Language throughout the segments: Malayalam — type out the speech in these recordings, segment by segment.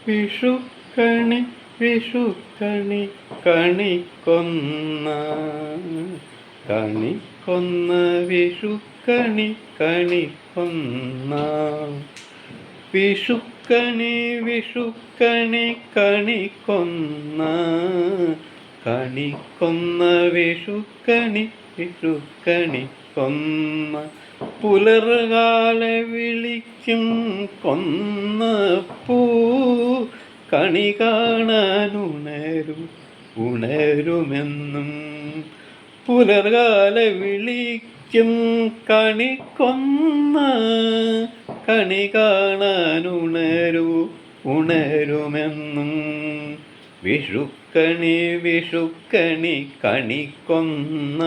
വിഷുക്കണി വിഷുക്കണി കണിക്കൊന്ന കണിക്കൊന്ന വിഷുക്കണി കണിക്കൊന്ന വിഷുക്കണി വിഷുക്കണി കണിക്കൊന്ന കണിക്കൊന്ന വിഷുക്കണി വിഷുക്കണി കൊന്ന പുലർകാല വിളിക്കും കൊന്ന പൂ കണി കാണാൻ ഉണരുമെന്നും പുലർകാല വിളിക്കും കണിക്കൊന്ന കണി കാണാൻ ഉണരുമെന്നും വിഷുക്കണി വിഷുക്കണി കണിക്കൊന്ന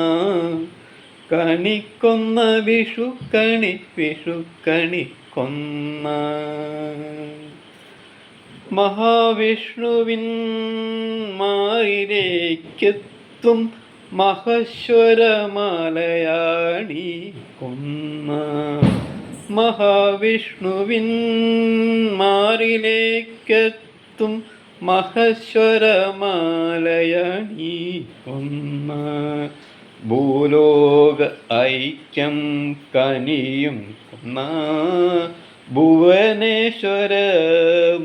കണിക്കൊന്ന വിഷുക്കണി വിഷുക്കണി കൊന്ന മഹാവിഷ്ണുവിൻ മാറിലേക്കെത്തും മഹേശ്വരമാലയാണി കൊന്ന മഹാവിഷ്ണുവിൻ മാറിലേക്കെത്തും മഹേശ്വരമാലയാണി കൊന്ന ഭൂലോക ഐക്യം കനിയും കൊന്ന ഭുവനേശ്വര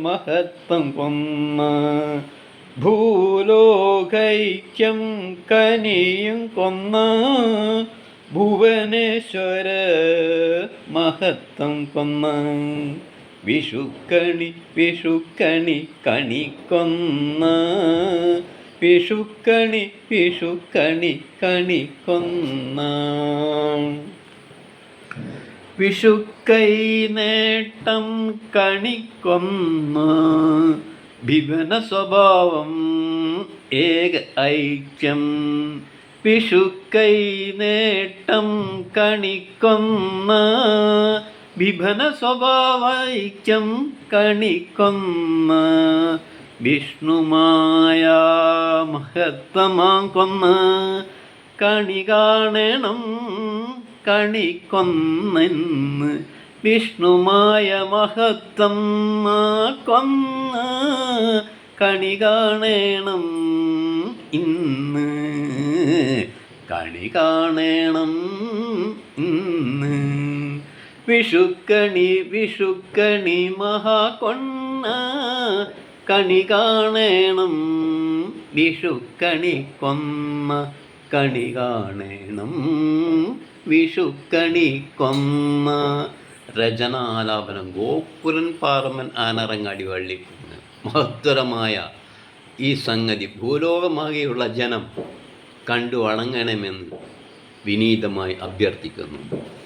മഹത്വം കൊന്ന ഭൂലോകൈക്യം കനിയും കൊന്ന ഭുവനേശ്വര മഹത്വം കൊന്ന വിഷുക്കണി വിഷുക്കണി കണിക്കൊന്ന വിഷുക്കണി വിഷുക്കണി കണിക്കൊന്ന വിഷുക്കൈ നേട്ടം കണിക്കൊന്ന വിഭന സ്വഭാവം ഏക ഐക്യം വിഷുക്കൈ നേട്ടം കണിക്കൊന്ന വിഭന സ്വഭാവൈക്യം കണിക്കൊന്ന വിഷ്ണുമായ മഹത്വമാം കൊന്ന കണി കാണണം കണിക്കൊന്നെന്ന് വിഷ്ണുമായ മഹത്വം കൊന്ന കണി കാണണം ഇന്ന് കണി കാണണം ഇന്ന് വിഷുക്കണി വിഷുക്കണി മഹാകൊന്ന കണി കാണണം വിഷുക്കണി കൊന്ന കണി കാണണം വിഷുക്കണി കൊന്ന രചനാലാപനം ഗോകുലൻ പാറമൻ ആനറങ്ങാടി വള്ളിക്കുന്ന് മഹത്തരമായ ഈ സംഗതി ഭൂലോകമാകെയുള്ള ജനം കണ്ടു വണങ്ങണമെന്ന് വിനീതമായി അഭ്യർത്ഥിക്കുന്നു.